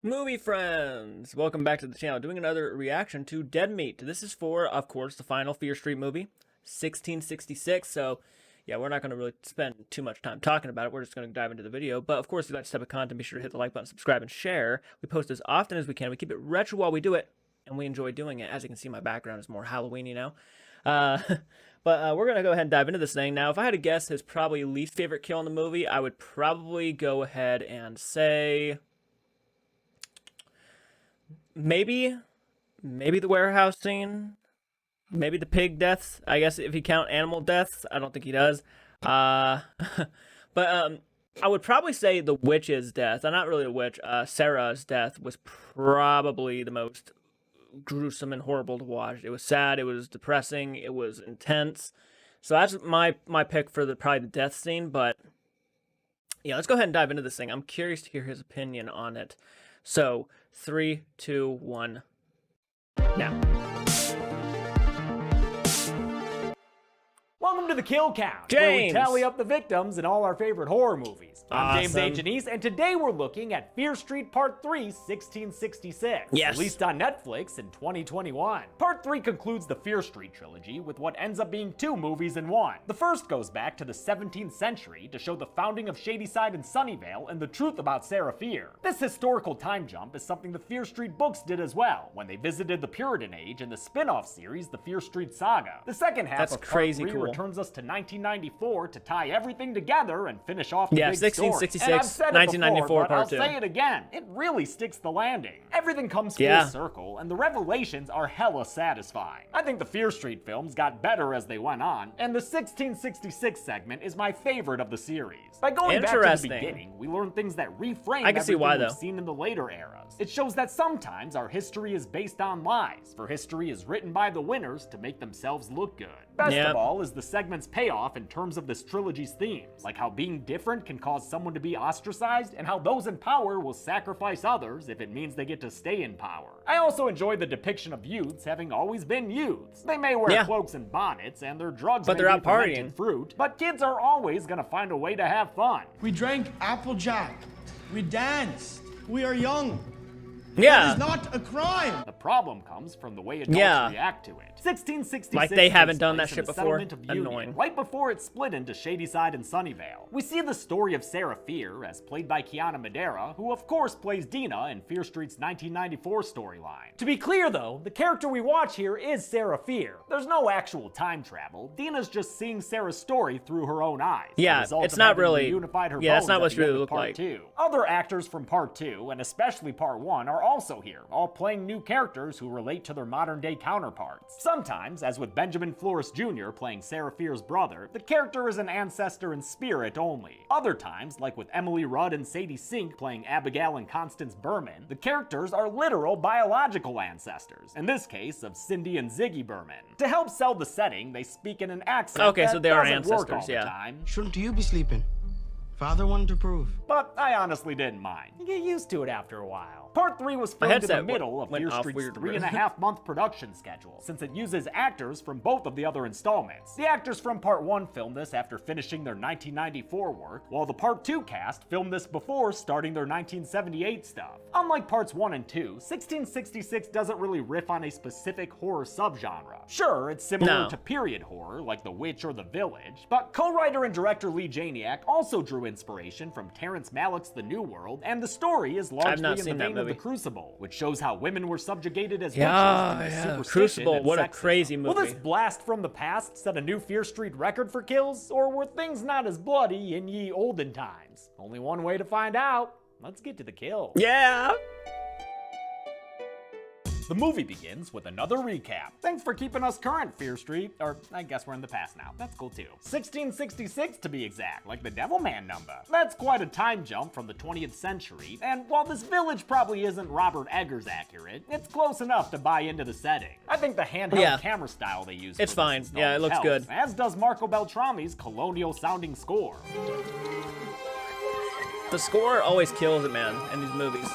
Movie friends, welcome back to the channel. Doing another reaction to Dead Meat. This is for, of course, the final Fear Street movie, 1666. So, yeah, we're not going to really spend too much time talking about it. We're just going to dive into the video. But, of course, if you like this type of content, be sure to hit the like button, subscribe, and share. We post as often as we can. We keep it retro while we do it, and we enjoy doing it. As you can see, my background is more Halloween-y now. But we're going to go ahead and dive into this thing. Now, if I had to guess his probably least favorite kill in the movie, I would probably go ahead and say maybe the warehouse scene, maybe the pig deaths. I guess if you count animal deaths, I don't think he does. But I would probably say the witch's death. I'm not really a witch. Sarah's death was probably the most gruesome and horrible to watch. It was sad, it was depressing, it was intense. So that's my pick for probably the death scene. But yeah, let's go ahead and dive into this thing. I'm curious to hear his opinion on it. So 3, 2, 1, now. Welcome to the Kill Count, James. where we tally up the victims in all our favorite horror movies. I'm James Awesome. A. Janice, and today we're looking at Fear Street Part 3, 1666, Yes. released on Netflix in 2021. Part 3 concludes the Fear Street trilogy with what ends up being 2 movies in one. The first goes back to the 17th century to show the founding of Shadyside and Sunnyvale and the truth about Sarah Fear. This historical time jump is something the Fear Street books did as well, when they visited the Puritan Age in the spin-off series, The Fear Street Saga. The second half That's of Part crazy 3 cool. returns us to 1994 to tie everything together and finish off the Yeah, big story. 1666, And I've said it 1994 before, but Part I'll 2. say it again. It really sticks the landing. Everything comes full Yeah. circle, and the revelations are hella satisfying. I think the Fear Street films got better as they went on, and the 1666 segment is my favorite of the series. By going back to the Interesting. beginning, we learn things that reframe I can see everything why, we've though. seen in the later eras. It shows that sometimes our history is based on lies, for history is written by the winners to make themselves look good. Best Yep. of all is the segment's payoff in terms of this trilogy's themes, like how being different can cause someone to be ostracized, and how those in power will sacrifice others if it means they get to stay in power. I also enjoy the depiction of youths having always been youths. They may wear Yeah. cloaks and bonnets, and their drugs But may they're be out fermented partying. fruit, but kids are always gonna find a way to have fun. We drank Applejack. We danced. We are young. Yeah. It is not a crime. The problem comes from the way adults Yeah. react to it. 1666 Like they haven't takes done that place in shit the before. settlement of Union, Annoying. right before it split into Shadyside and Sunnyvale. We see the story of Sarah Fear, as played by Kiana Madera, who of course plays Dina in Fear Street's 1994 storyline. To be clear though, the character we watch here is Sarah Fear. There's no actual time travel. Dina's just seeing Sarah's story through her own eyes. the Yeah, result it's of not having really- reunified her yeah, that's bones not at what she the end really of looked Part like. 2. Other actors from Part 2, and especially Part 1, are also here, all playing new characters who relate to their modern-day counterparts. Sometimes, as with Benjamin Flores Jr. playing Sarah Fear's brother, the character is an ancestor in spirit only. Other times, like with Emily Rudd and Sadie Sink playing Abigail and Constance Berman, the characters are literal biological ancestors, in this case of Cindy and Ziggy Berman. To help sell the setting, they speak in an accent Okay, that so they are doesn't work all ancestors, the yeah. time. Shouldn't you be sleeping? Father wanted to prove. But I honestly didn't mind. You get used to it after a while. Part 3 was filmed in the headset middle of went Fear off Street's weird. 3.5-month production schedule, since it uses actors from both of the other installments. The actors from Part 1 filmed this after finishing their 1994 work, while the Part 2 cast filmed this before starting their 1978 stuff. Unlike Parts 1 and 2, 1666 doesn't really riff on a specific horror subgenre. Sure, it's similar No. to period horror, like The Witch or The Village, but co-writer and director Lee Janiak also drew inspiration from Terrence Malick's The New World, and the story is largely not in the seen that vein of The movie. Crucible, which shows how women were subjugated as Yeah, witches due to yeah, superstition Crucible, and what a sexism. crazy Will this movie. blast from the past set a new Fear Street record for kills, or were things not as bloody in ye olden times? Only one way to find out. Let's get to the kills. Yeah. The movie begins with another recap. Thanks for keeping us current, Fear Street. Or, I guess we're in the past now. That's cool too. 1666 to be exact, like the Devilman number. That's quite a time jump from the 20th century, and while this village probably isn't Robert Eggers accurate, it's close enough to buy into the setting. I think the handheld Yeah. camera style they use It's for this fine. Yeah, it installment looks helps, good. as does Marco Beltrami's colonial-sounding score. The score always kills it, man, in these movies.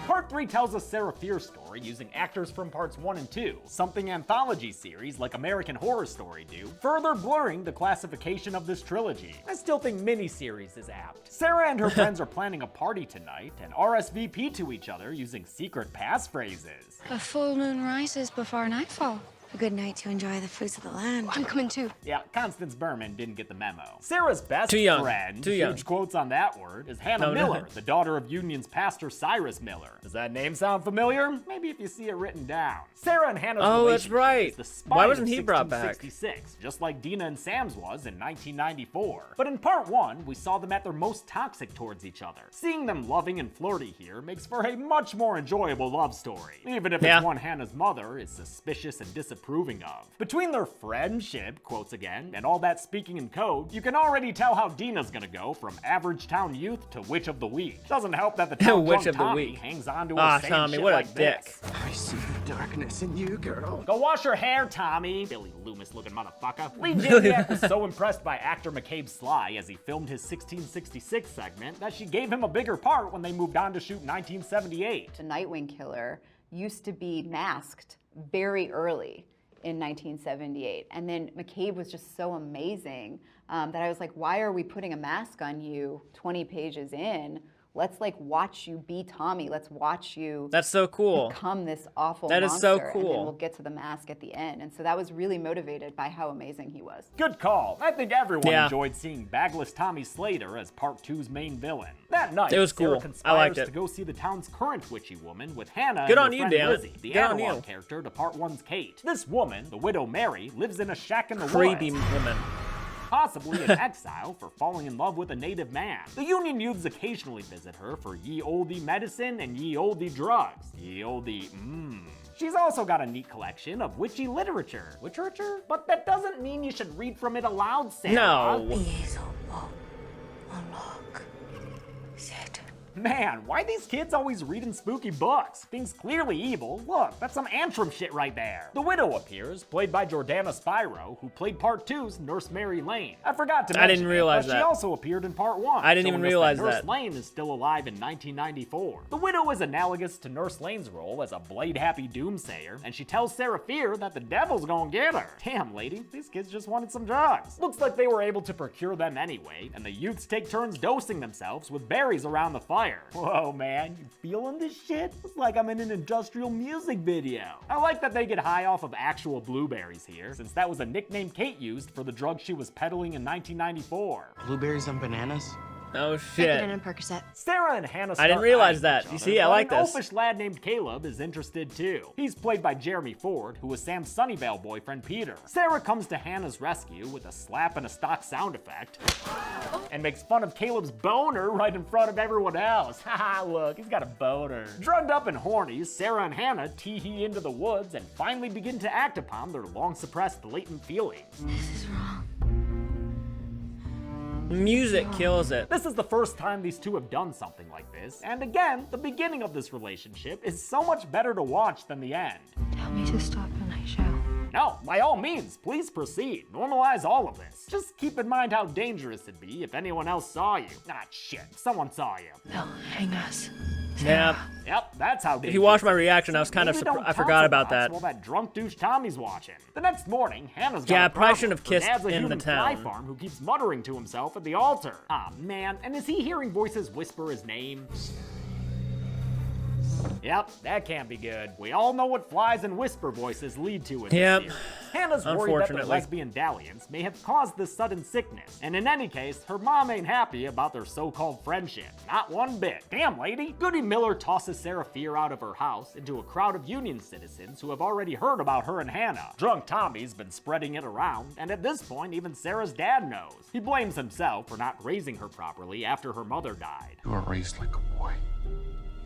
Part 3 tells us Sarah Fier's story using actors from parts 1 and 2, something anthology series like American Horror Story do, further blurring the classification of this trilogy. I still think miniseries is apt. Sarah and her friends are planning a party tonight and RSVP to each other using secret passphrases. A full moon rises before nightfall. A good night to enjoy the fruits of the land. I'm coming too. Yeah, Constance Berman didn't get the memo. Sarah's best Too young. friend, Too young. huge quotes on that word, is Hannah No, Miller, no. the daughter of Union's pastor Cyrus Miller. Does that name sound familiar? Maybe if you see it written down. Sarah and Hannah's Oh, that's relationship right. is the spine Why wasn't of he brought back? 1666, just like Dina and Sam's was in 1994. But in part 1, we saw them at their most toxic towards each other. Seeing them loving and flirty here makes for a much more enjoyable love story, even if Yeah. it's one Hannah's mother is suspicious and disapproving of. Between their friendship, quotes again, and all that speaking in code, you can already tell how Dina's gonna go from average town youth to witch of the week. Doesn't help that the town Witch drunk of the Tommy week. hangs on to her Ah, saying Tommy, shit what a like dick. this. I see the darkness in you, girl. Go wash your hair, Tommy. Billy Loomis looking motherfucker. Lee Janiak was so impressed by actor McCabe Sly as he filmed his 1666 segment that she gave him a bigger part when they moved on to shoot 1978. The Nightwing Killer used to be masked very early in 1978. And then McCabe was just so amazing that I was like, why are we putting a mask on you 20 pages in? Let's like watch you be Tommy. Let's watch you That's so cool. become this awful That is monster. so And then cool. we'll get to the mask at the end. And so that was really motivated by how amazing he was. Good call. I think everyone Yeah. enjoyed seeing bagless Tommy Slater as Part 2's main villain. That night, It was Sarah cool. conspires I liked it. to go see the town's current witchy woman with Hannah Good and on her you, friend damn it. Lizzie, the Good on analog you. character to Part 1's Kate. This woman, the widow Mary, lives in a shack in the Creepy woods, woman. possibly in exile for falling in love with a native man. The Union youths occasionally visit her for ye olde medicine and ye olde drugs. Ye olde She's also got a neat collection of witchy literature. Literature? But that doesn't mean you should read from it aloud, Sarah. No. Man, why these kids always reading spooky books? Things clearly evil. Look, that's some Antrim shit right there. The widow appears, played by Jordana Spyro, who played Part 2's Nurse Mary Lane. I forgot to mention I didn't realize it, but that. she also appeared in Part 1. I didn't even showing us realize Nurse that. Lane is still alive in 1994. The widow is analogous to Nurse Lane's role as a blade-happy doomsayer, and she tells Sarah Fier that the devil's gonna get her. Damn, lady, these kids just wanted some drugs. Looks like they were able to procure them anyway, and the youths take turns dosing themselves with berries around the fire. Whoa, man, you feeling this shit? It's like I'm in an industrial music video. I like that they get high off of actual blueberries here, since that was a nickname Kate used for the drug she was peddling in 1994. Blueberries and bananas? Oh Get shit. in a Percocet. Sarah and Hannah I didn't start realize eyeing that. each You other, see, I but like an this. oafish lad named Caleb is interested too. He's played by Jeremy Ford, who was Sam's Sunnyvale boyfriend Peter. Sarah comes to Hannah's rescue with a slap and a stock sound effect, and makes fun of Caleb's boner right in front of everyone else. Haha, look, he's got a boner. Drugged up and horny, Sarah and Hannah tee-hee into the woods and finally begin to act upon their long-suppressed latent feelings. Music kills it. This is the first time these two have done something like this, and again, the beginning of this relationship is so much better to watch than the end. Tell me to stop and I shall. No, by all means, please proceed. Normalize all of this. Just keep in mind how dangerous it'd be if anyone else saw you. Ah, shit, someone saw you. They'll hang us. Yeah. Yep, that's how dangerous. If you watched my reaction, I was kind of Maybe don't I forgot counsel about box that. While that drunk douche Tommy's watching. The next morning, Hannah's got Yeah, a I probably problem. shouldn't have Her kissed dad's a in the human fly town. farm who keeps muttering to himself at the altar. Ah, man, and is he hearing voices whisper his name? Yep, that can't be good. We all know what flies and whisper voices lead to in Yep. this series. Hannah's worried that the Unfortunately. lesbian dalliance may have caused this sudden sickness, and in any case, her mom ain't happy about their so-called friendship. Not one bit. Damn, lady. Goody Miller tosses Sarah Fier out of her house into a crowd of Union citizens who have already heard about her and Hannah. Drunk Tommy's been spreading it around, and at this point, even Sarah's dad knows. He blames himself for not raising her properly after her mother died. You were raised like a boy.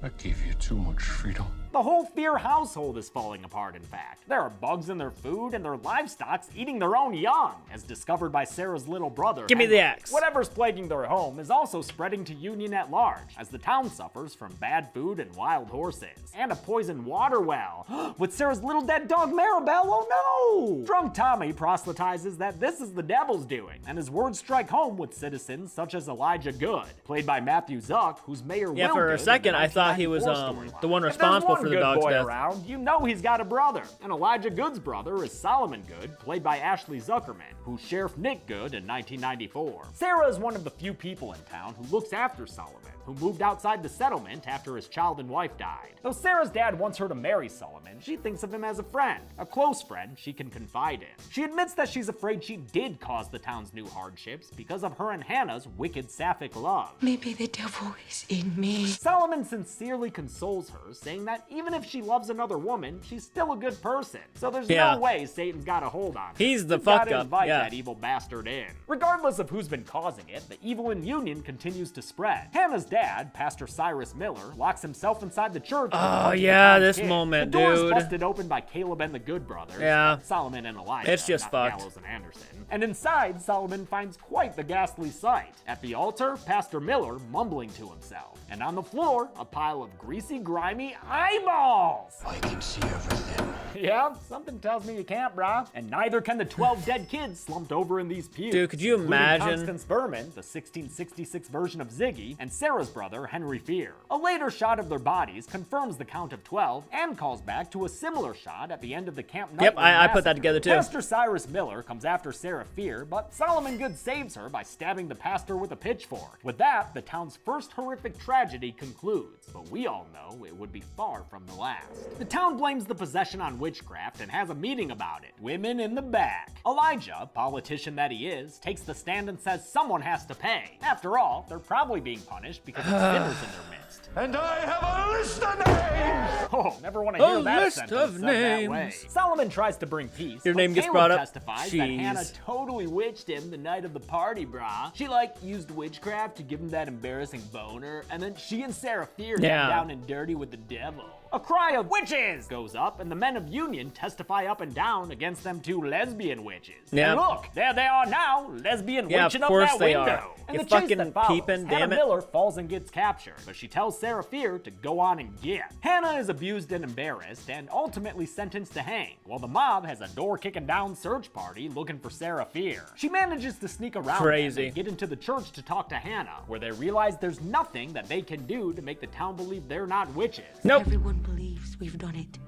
I gave you too much freedom. The whole Fear household is falling apart, in fact. There are bugs in their food, and their livestock's eating their own young, as discovered by Sarah's little brother. Give me the axe. Whatever's plaguing their home is also spreading to Union at large, as the town suffers from bad food and wild horses. And a poisoned water well, with Sarah's little dead dog Maribel, oh no! Drunk Tommy proselytizes that this is the devil's doing, and his words strike home with citizens such as Elijah Good, played by Matthew Zuck, who's Mayor Yeah, Will for Good a second, in I thought he was 1994 the one storyline. If there's responsible one for the good dog's boy death. around, you know he's got a brother. And Elijah Good's brother is Solomon Good, played by Ashley Zuckerman, who's Sheriff Nick Good in 1994. Sarah is one of the few people in town who looks after Solomon, who moved outside the settlement after his child and wife died. Though Sarah's dad wants her to marry Solomon, she thinks of him as a friend, a close friend she can confide in. She admits that she's afraid she did cause the town's new hardships because of her and Hannah's wicked sapphic love. Maybe the devil is in me. Solomon sincerely consoles her, saying that even if she loves another woman, she's still a good person. So there's no way Satan's got a hold on her. He's the He's gotta fuck up, invite yeah. that evil bastard in. Regardless of who's been causing it, the evil in Union continues to spread. Hannah's dad, Pastor Cyrus Miller, locks himself inside the church. Oh yeah, this moment, the door's dude. busted open by Caleb and the Good brothers. Yeah. Solomon and Elijah. It's just not fucked. Gallows and Anderson. And inside, Solomon finds quite the ghastly sight. At the altar, Pastor Miller mumbling to himself. And on the floor, a pile of greasy, grimy eyeballs. I can see everything. Yeah, something tells me you can't, brah. And neither can the 12 dead kids slumped over in these pews. Dude, could you including imagine? Constance Berman, the 1666 version of Ziggy, and Sarah's brother, Henry Fear. A later shot of their bodies confirms the count of 12 and calls back to a similar shot at the end of the Camp Nightly Yep, I put that massacre. together too. Pastor Cyrus Miller comes after Sarah Fear, but Solomon Good saves her by stabbing the pastor with a pitchfork. With that, the town's first horrific tragedy concludes, but we all know it would be far from the last. The town blames the possession on witchcraft and has a meeting about it. Women in the back. Elijah, politician that he is, takes the stand and says someone has to pay. After all, they're probably being punished because it's sinners in their midst. And I have a list of names! Oh, never want to hear A that list sentence of said that way. names. Solomon tries to bring peace. Your but name gets Caleb brought up? testifies that Jeez. Hannah totally witched him the night of the party, brah. She used witchcraft to give him that embarrassing boner, and then she and Sarah Fear Yeah. got down and dirty with the devil. A cry of witches goes up, and the men of Union testify up and down against them two lesbian witches. Yeah. And look, there they are now, lesbian Yeah, witching of up course that they window. are. And You the chase fucking that follows, peeping, Hannah damn it. Miller falls and gets captured, but she tells Sarah Fear to go on and get. Hannah is abused and embarrassed, and ultimately sentenced to hang, while the mob has a door-kicking down search party looking for Sarah Fear. She manages to sneak around Crazy. them and get into the church to talk to Hannah, where they realize there's nothing that they can do to make the town believe they're not witches. Nope. Everyone believes we've done it.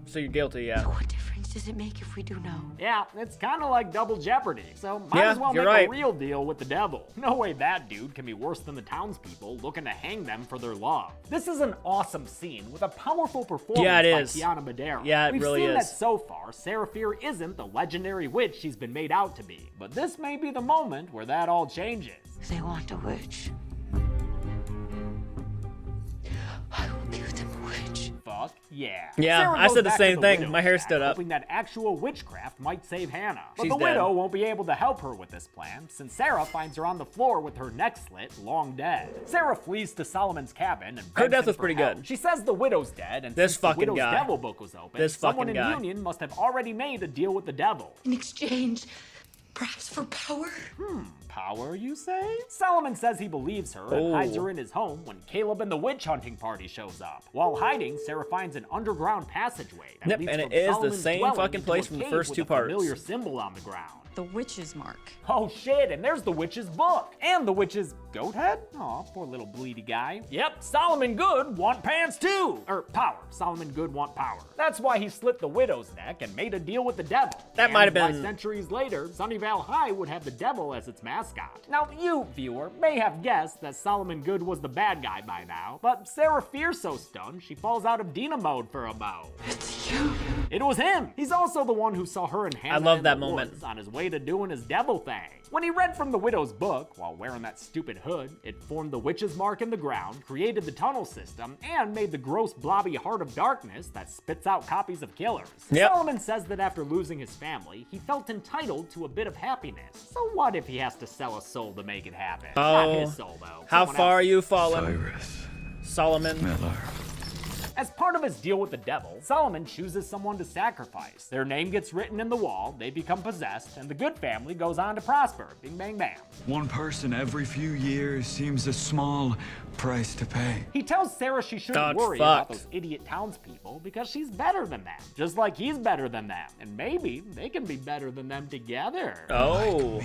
So you're guilty, yeah. What difference does it make if we do know? Yeah, it's kind of like double jeopardy, so might Yeah, as well you're make right. a real deal with the devil. No way that dude can be worse than the townspeople looking to hang them for their love. This is an awesome scene with a powerful performance Yeah, it by is. Tiana Madera. Yeah, it We've really seen is. that so far, Sarah Fear isn't the legendary witch she's been made out to be, but this may be the moment where that all changes. They want a witch. I will give them a witch. Fuck yeah. Yeah, Sarah I goes said the back same to thing. widow's My hair shack, stood up. hoping that actual witchcraft might save Hannah. But She's the dead. widow won't be able to help her with this plan, since Sarah finds her on the floor with her neck slit, long dead. Sarah flees to Solomon's cabin and Her begs death him was for pretty help. good. She says the widow's dead, and This since the fucking widow's guy. devil book was open, This someone fucking in guy. Union must have already made a deal with the devil. In exchange, perhaps for power? Power, you say? Solomon says he believes her and hides Oh. her in his home when Caleb and the witch hunting party shows up. While hiding, Sarah finds an underground passageway that Yep, leads and from it is the Solomon's same dwelling fucking into place a from the cave first with two a parts. familiar symbol on the ground. The witch's mark. Oh shit, and there's the witch's book. And the witch's goat head? Aw, poor little bleedy guy. Yep, Solomon Good want pants too. Or power. Solomon Good want power. That's why he slit the widow's neck and made a deal with the devil. That And might have why been- centuries later, Sunnyvale High would have the devil as its mascot. Now, you, viewer, may have guessed that Solomon Good was the bad guy by now, but Sarah Fear's so stunned she falls out of Dina mode for a bow. It's you. It was him. He's also the one who saw her and Hannah love in that the moment. woods on his way to doing his devil thing. When he read from the widow's book while wearing that stupid hood, it formed the witch's mark in the ground, created the tunnel system, and made the gross blobby heart of darkness that spits out copies of killers. Yep. Solomon says that after losing his family, he felt entitled to a bit of happiness. So what if he has to sell a soul to make it happen? Not his soul, though. How Someone far else. are you fallen, Cyrus Solomon? Miller. As part of his deal with the devil, Solomon chooses someone to sacrifice. Their name gets written in the wall, they become possessed, and the good family goes on to prosper. Bing, bang, bam. One person every few years seems a small price to pay. He tells Sarah she shouldn't God's worry about fucked. those idiot townspeople because she's better than them, just like he's better than them. And maybe they can be better than them together. Oh.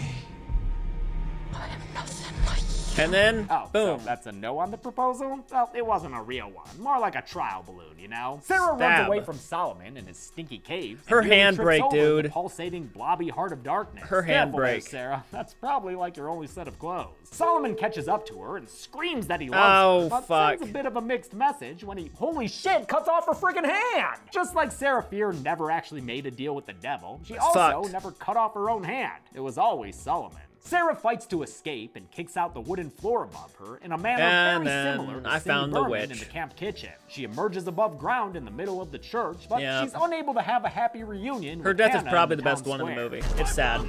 I am nothing like you. And then, Oh, boom. so that's a no on the proposal? Well, it wasn't a real one. More like a trial balloon, you know? Sarah Stab. runs away from Solomon in his stinky cave. Her and nearly handbrake, trips over the dude. pulsating, blobby heart of darkness. Her Careful there, handbrake. Sarah. That's probably like your only set of clothes. Solomon catches up to her and screams that he loves her, but fuck. sends a bit of a mixed message when he, holy shit, cuts off her freaking hand! Just like Sarah Fear never actually made a deal with the devil, she also Fucked. never cut off her own hand. It was always Solomon. Sarah fights to escape and kicks out the wooden floor above her in a manner And very then similar to I Cindy found the Berman witch. in the camp kitchen. She emerges above ground in the middle of the church, but Yep. she's unable to have a happy reunion. Her with death is Hannah probably in the best town one in the square. movie. It's sad.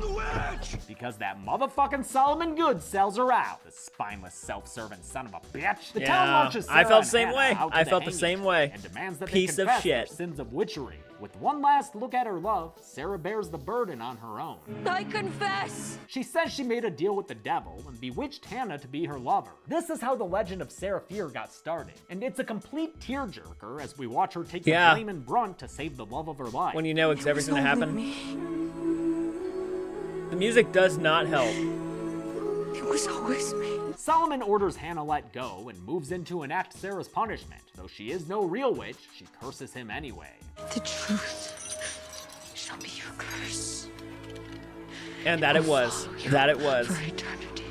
Because that motherfucking Solomon Good sells her out. The spineless, self-serving son of a bitch. The town Yeah, marches I Sarah felt and the same Hannah way. out to I the felt the hanging same way. and demands that Piece they of confess shit. their sins of witchery. With one last look at her love, Sarah bears the burden on her own. I confess. She says she made a deal with the devil and bewitched Hannah to be her lover. This is how the legend of Sarah Fear got started, and it's a complete tearjerker as we watch her take Yeah. the blame and brunt to save the love of her life. When you know it's everything that happened. Me. The music does not help. It was always me. Solomon orders Hannah let go and moves in to enact Sarah's punishment. Though she is no real witch, she curses him anyway. The truth shall be your curse. And that it was. That it was. For eternity.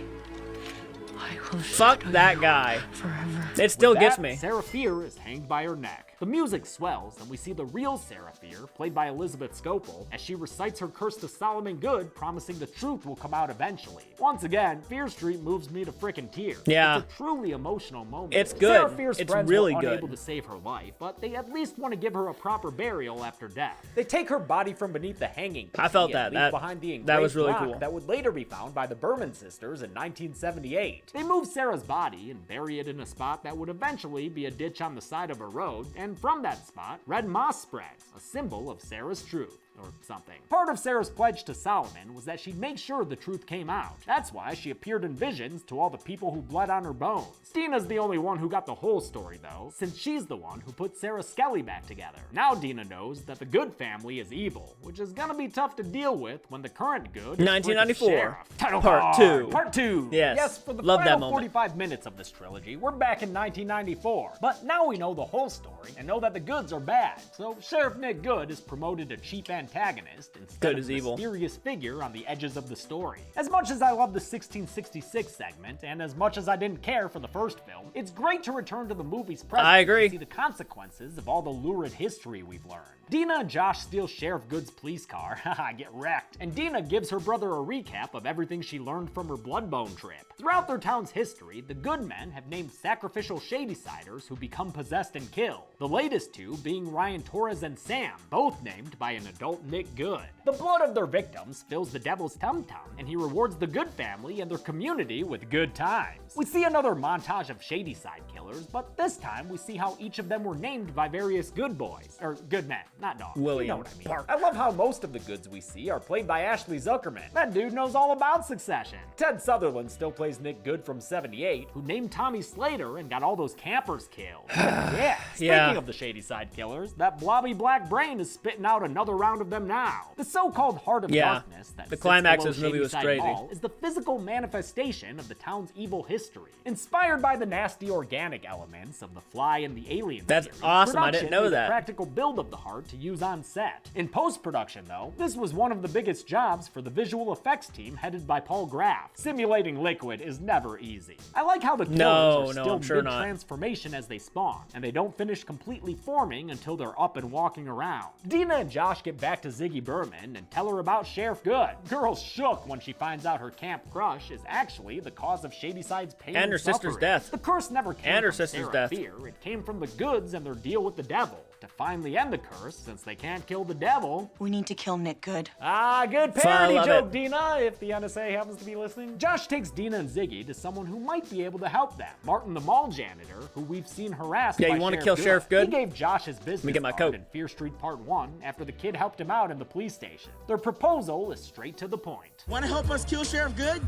I will Fuck shadow that you guy. forever. It still With gets that, me. Sarah Fear is hanged by her neck. The music swells, and we see the real Sarah Fear, played by Elizabeth Scopel, as she recites her curse to Solomon Good, promising the truth will come out eventually. Once again, Fear Street moves me to frickin' tears. Yeah. It's a truly emotional moment. It's Sarah good. Fear's It's friends really were good. unable to save her life, but they at least want to give her a proper burial after death. They take her body from beneath the hanging I felt tree and that. leave That- behind the that was engraved really rock cool. that would later be found by the Berman sisters in 1978. They move Sarah's body and bury it in a spot that would eventually be a ditch on the side of a road, and from that spot, red moss spreads, a symbol of Sarah's truth. Or something. Part of Sarah's pledge to Solomon was that she'd make sure the truth came out. That's why she appeared in visions to all the people who bled on her bones. Dina's the only one who got the whole story though, since she's the one who put Sarah Skelly back together. Now Dina knows that the Good family is evil, which is gonna be tough to deal with when the current good is 1994. freaking sheriff. Title Part card, 2. Part 2. Yes. Yes, for the Love that final moment. 45 minutes of this trilogy, we're back in 1994. But now we know the whole story and know that the Goods are bad. So Sheriff Nick Good is promoted to chief antagonist instead Good of is the evil. mysterious figure on the edges of the story. As much as I love the 1666 segment, and as much as I didn't care for the first film, it's great to return to the movie's present I agree. and see the consequences of all the lurid history we've learned. Dina and Josh steal Sheriff Good's police car, haha, get wrecked, and Dina gives her brother a recap of everything she learned from her Bloodbone trip. Throughout their town's history, the Good men have named sacrificial Shadysiders who become possessed and kill. The latest two being Ryan Torres and Sam, both named by an adult Nick Good. The blood of their victims fills the devil's tum-tum, and he rewards the Good family and their community with good times. We see another montage of Shadyside killers, but this time we see how each of them were named by various good boys, or good men, not dogs. William You know what I mean. Park. I love how most of the Goods we see are played by Ashley Zuckerman. That dude knows all about Succession. Ted Sutherland still plays Nick Good from 78, who named Tommy Slater and got all those campers killed. Yeah, speaking Yeah. of the Shadyside killers, that blobby black brain is spitting out another round of them now. The so-called Heart of Yeah. Darkness that The sits climax below of this movie was Shadyside crazy. Mall is the physical manifestation of the town's evil history. Inspired by the nasty organic elements of The Fly and the Alien That's series, awesome. I didn't production know made a that. practical build of the heart to use on set. In post-production, though, this was one of the biggest jobs for the visual effects team headed by Paul Graff. Simulating liquid is never easy. I like how the killers No, are no, still I'm sure not. mid-transformation as they spawn, and they don't finish completely forming until they're up and walking around. Dina and Josh get back to Ziggy Berman and tell her about Sheriff Good. Girl's shook when she finds out her camp crush is actually the cause of Shadyside's pain And her sister's suffering. death. The curse never came And her from sister's Sarah death. Fear. It came from the Goods and their deal with the devil. To finally end the curse, since they can't kill the devil. We need to kill Nick Good. Ah, good I parody love joke, it. Dina, if the NSA happens to be listening. Josh takes Dina and Ziggy to someone who might be able to help them. Martin the mall janitor, who we've seen harassed Yeah, by you wanna Sheriff kill Good. Sheriff Good? He gave Josh his business get my card coat. in Fear Street Part 1 after the kid helped him out in the police station. Their proposal is straight to the point. Want to help us kill Sheriff Good?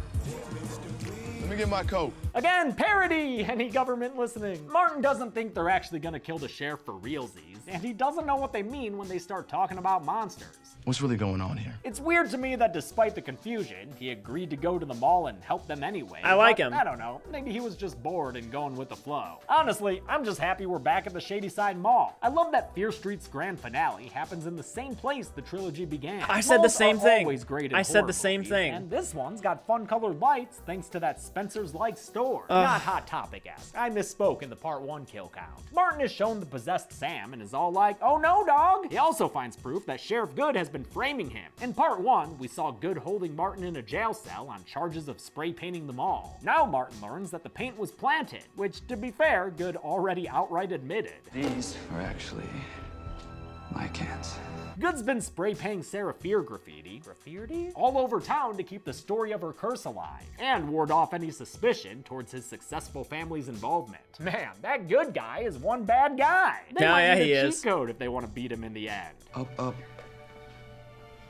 Let me get my coat. Again, parody! Any government listening? Martin doesn't think they're actually gonna kill the sheriff for realsies, and he doesn't know what they mean when they start talking about monsters. What's really going on here? It's weird to me that despite the confusion, he agreed to go to the mall and help them anyway. I like but him. I don't know, maybe he was just bored and going with the flow. Honestly, I'm just happy we're back at the Shady Side Mall. I love that Fear Street's grand finale happens in the same place the trilogy began. I said the Malls same are thing. always great in I said horror the same movies, thing. And this one's got fun colored lights thanks to that Spencer's Light store. Not Hot Topic-esque. I misspoke in the Part 1 kill count. Martin is shown the possessed Sam and is all like, oh no, dog! He also finds proof that Sheriff Good has been framing him. In Part 1, we saw Good holding Martin in a jail cell on charges of spray painting the mall. Now Martin learns that the paint was planted, which, to be fair, Good already outright admitted. These are actually my cans. Good's been spray painting Sarah Fear graffiti all over town to keep the story of her curse alive and ward off any suspicion towards his successful family's involvement. Man, that Good guy is one bad guy. They Yeah, might yeah, need he a is. cheat code if they want to beat him in the end. Up, up.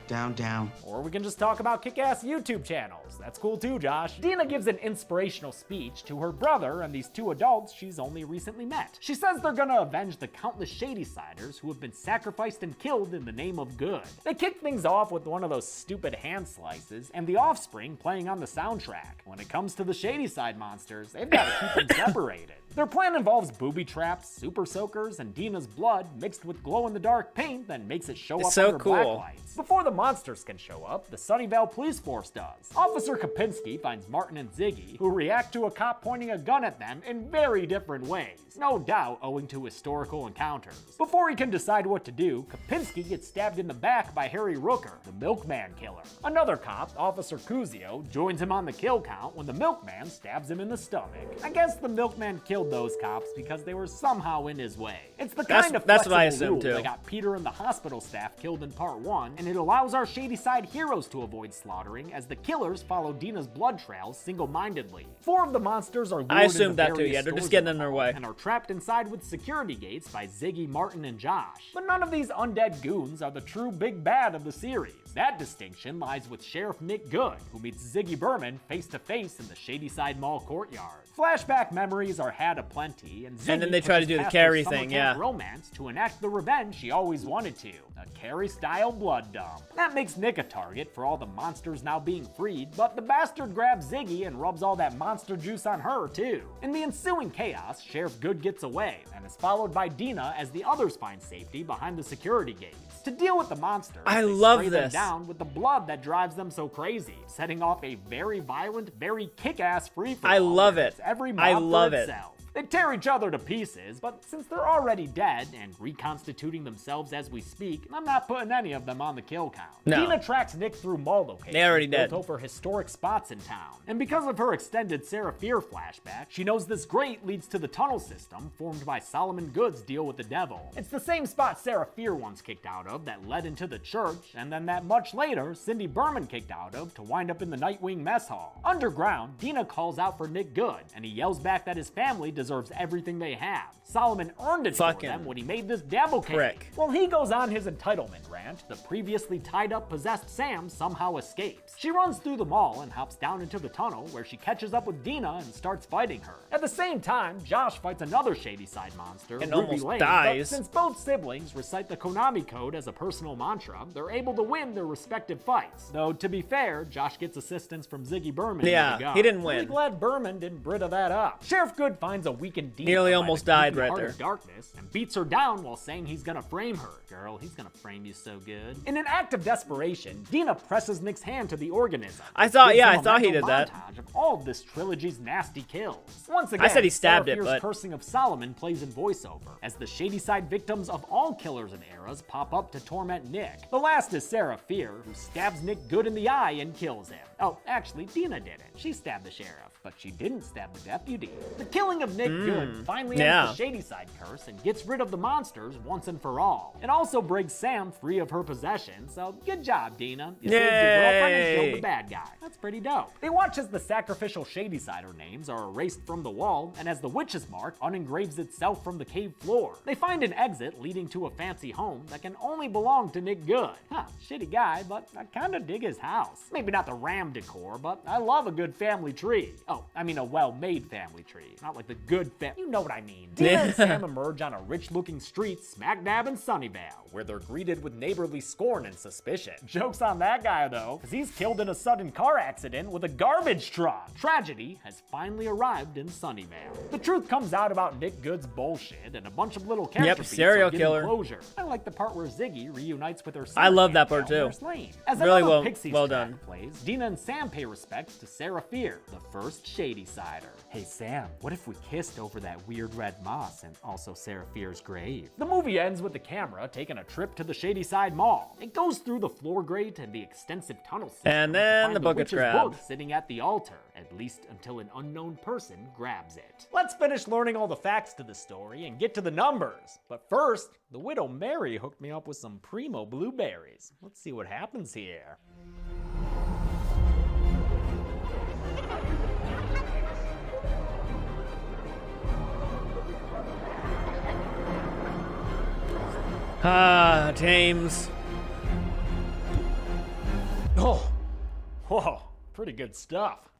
Down, down. Or we can just talk about kick-ass YouTube channels. That's cool too, Josh. Dina gives an inspirational speech to her brother and these two adults she's only recently met. She says they're gonna avenge the countless Shady-Siders who have been sacrificed and killed in the name of good. They kick things off with one of those stupid hand slices and The Offspring playing on the soundtrack. When it comes to the Shady-Side monsters, they've gotta keep them separated. Their plan involves booby traps, super soakers, and Dina's blood mixed with glow-in-the-dark paint that makes it show It's up so under black cool. lights. Before the monsters can show up, the Sunnyvale police force does. Officer Kopinski finds Martin and Ziggy, who react to a cop pointing a gun at them in very different ways, no doubt owing to historical encounters. Before he can decide what to do, Kopinski gets stabbed in the back by Harry Rooker, the milkman killer. Another cop, Officer Kuzio, joins him on the kill count when the milkman stabs him in the stomach. I guess the milkman killed those cops because they were somehow in his way. It's the kind of That's what I flexible assumed, rule too. that got Peter and the hospital staff killed in Part 1, and it allows our Shady-Side heroes to avoid slaughtering as the killers follow Dina's blood trails single-mindedly. 4 of the monsters are lured I assumed into that too, various yeah, they're just stores getting the in their mall way. and are trapped inside with security gates by Ziggy, Martin, and Josh. But none of these undead goons are the true big bad of the series. That distinction lies with Sheriff Nick Good, who meets Ziggy Berman face-to-face in the Shady-Side Mall courtyard. Flashback memories are had aplenty, and Ziggy then they try to pushes do the past Carrie her summer thing, camp yeah. romance to enact the revenge she always wanted to, a Carrie-style blood dump. That makes Nick a target for all the monsters now being freed, but the bastard grabs Ziggy and rubs all that monster juice on her too. In the ensuing chaos, Sheriff Good gets away, and is followed by Dina as the others find safety behind the security gates. To deal with the monsters, I they love spray them this. down with the blood that drives them so crazy, setting off a very violent, very kick-ass free-for-all. I love where it. it's every I mob for love it. itself. They tear each other to pieces, but since they're already dead and reconstituting themselves as we speak, I'm not putting any of them on the kill count. No. Dina tracks Nick through mall locations They already built dead. over historic spots in town. And because of her extended Sarah Fear flashback, she knows this grate leads to the tunnel system formed by Solomon Good's deal with the devil. It's the same spot Sarah Fear once kicked out of that led into the church, and then that much later, Cindy Berman kicked out of to wind up in the Nightwing mess hall. Underground, Dina calls out for Nick Good, and he yells back that his family deserves everything they have. Solomon earned it for Fucking them when he made this devil cake. prick. While he goes on his entitlement rant, the previously tied up possessed Sam somehow escapes. She runs through the mall and hops down into the tunnel where she catches up with Dina and starts fighting her. At the same time, Josh fights another Shady-Side monster, And Ruby almost Lane, dies. But since both siblings recite the Konami code as a personal mantra, they're able to win their respective fights. Though, to be fair, Josh gets assistance from Ziggy Berman. in Yeah, the regard. he didn't Really win. glad Berman didn't Brita that up. Sheriff Good finds a weakened Dina Nearly by almost the died creepy right heart there. of darkness and beats her down while saying he's gonna frame her. Girl, he's gonna frame you so good. In an act of desperation, Dina presses Nick's hand to the organism. I thought- Gives yeah, him I a thought he mental did that. montage of all of this trilogy's nasty kills. Once again, said he stabbed Sarah it, Fear's but- cursing of Solomon plays in voiceover, as the Shady-Side victims of all killers and eras pop up to torment Nick. The last is Sarah Fear, who stabs Nick Good in the eye and kills him. Oh, actually, Dina did it. She stabbed the sheriff. but she didn't stab the deputy. The killing of Nick Good finally ends the Shady Side curse and gets rid of the monsters once and for all. It also breaks Sam free of her possession, so good job, Dina. You saved your girlfriend and killed the bad guy. That's pretty dope. They watch as the sacrificial Shady Sider names are erased from the wall, and as the witch's mark unengraves itself from the cave floor. They find an exit leading to a fancy home that can only belong to Nick Good. Shitty guy, but I kinda dig his house. Maybe not the ram decor, but I love a good family tree. Oh, I mean a well-made family tree, not like the good you know what I mean. Dina and Sam emerge on a rich-looking street smack dab in Sunnyvale, where they're greeted with neighborly scorn and suspicion. Joke's on that guy though, because he's killed in a sudden car accident with a garbage truck. Tragedy has finally arrived in Sunnyvale. The truth comes out about Nick Good's bullshit, and a bunch of little character beats serial are getting killer. closure. I like the part where Ziggy reunites with her son. I love that part too. As really another well Pixies well track done. plays, Dina and Sam pay respects to Sarah Fear, the first Shady Sider. Hey Sam, what if we kissed over that weird red moss and also Sarah Fear's grave? The movie ends with the camera taking a trip to the Shady Side Mall. It goes through the floor grate and the extensive tunnel system And to then find the book gets witch's grabbed. book sitting at the altar, at least until an unknown person grabs it. Let's finish learning all the facts to the story and get to the numbers. But first, the widow Mary hooked me up with some primo blueberries. Let's see what happens here. James. Oh, whoa, pretty good stuff.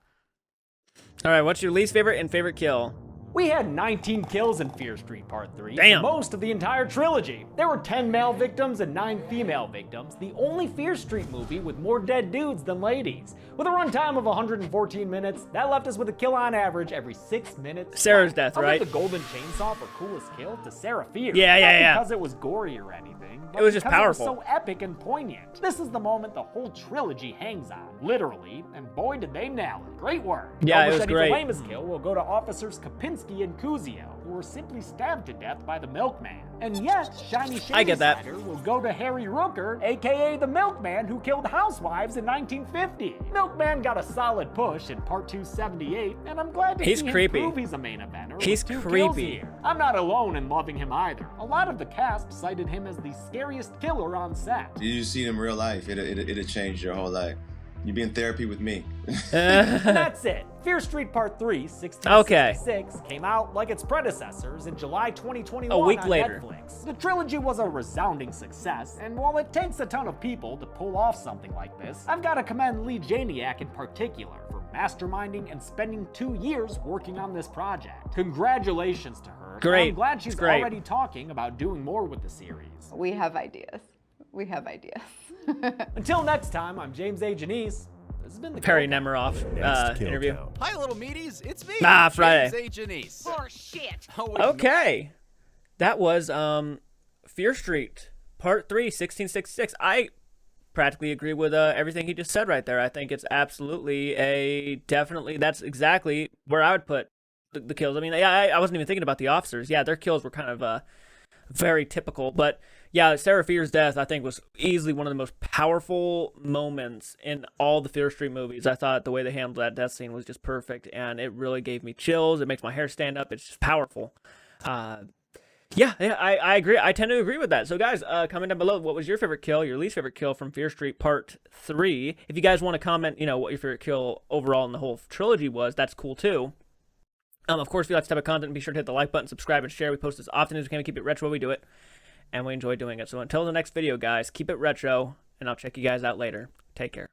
All right, what's your least favorite and favorite kill? We had 19 kills in Fear Street Part 3, Damn. most of the entire trilogy. There were 10 male victims and 9 female victims, the only Fear Street movie with more dead dudes than ladies. With a runtime of 114 minutes, that left us with a kill on average every 6 minutes. Sarah's death, I'll right? give the golden chainsaw for coolest kill to Sarah Fear. Yeah. Not because it was gory or anything, but It was just because powerful. it was so epic and poignant. This is the moment the whole trilogy hangs on, literally, and boy did they nail it. Great work. Yeah, it was Machete great. for lamest kill will go to officers Kapinski and Kuzio, who were simply stabbed to death by the milkman. And yet, Shiny I get Shady that. Sider will go to Harry Rooker, aka the milkman who killed housewives in 1950. Milkman got a solid push in Part 278, and I'm glad to He's see creepy. him prove he's a main eventer. He's with 2 kills creepy. here. I'm not alone in loving him either. A lot of the cast cited him as the scariest killer on set. You see it in real life, it'll change your whole life. You be in therapy with me. And that's it. Fear Street Part 3, 1666, came out like its predecessors in July 2021 A week on later. Netflix. The trilogy was a resounding success, and while it takes a ton of people to pull off something like this, I've got to commend Lee Janiak in particular for masterminding and spending 2 years working on this project. Congratulations to her. Great. I'm glad she's It's great. already talking about doing more with the series. We have ideas. We have ideas. Until next time, I'm James A. Janice. This has been the Perry Kill Nemiroff interview. Hi, little meaties. It's me. Ah, Friday. James A. Janice. For shit. Okay. That was Fear Street Part 3, 1666. I practically agree with everything he just said right there. I think it's absolutely that's exactly where I would put the kills. I mean, I wasn't even thinking about the officers. Yeah, their kills were kind of very typical, but yeah, Sarah Fear's death, I think, was easily one of the most powerful moments in all the Fear Street movies. I thought the way they handled that death scene was just perfect, and it really gave me chills. It makes my hair stand up. It's just powerful. Yeah, I agree. I tend to agree with that. So, guys, comment down below, what was your favorite kill, your least favorite kill from Fear Street Part 3? If you guys want to comment, what your favorite kill overall in the whole trilogy was, that's cool, too. Of course, if you like this type of content, be sure to hit the like button, subscribe, and share. We post as often as we can to keep it retro. We do it, and we enjoy doing it. So until the next video, guys, keep it retro, and I'll check you guys out later. Take care.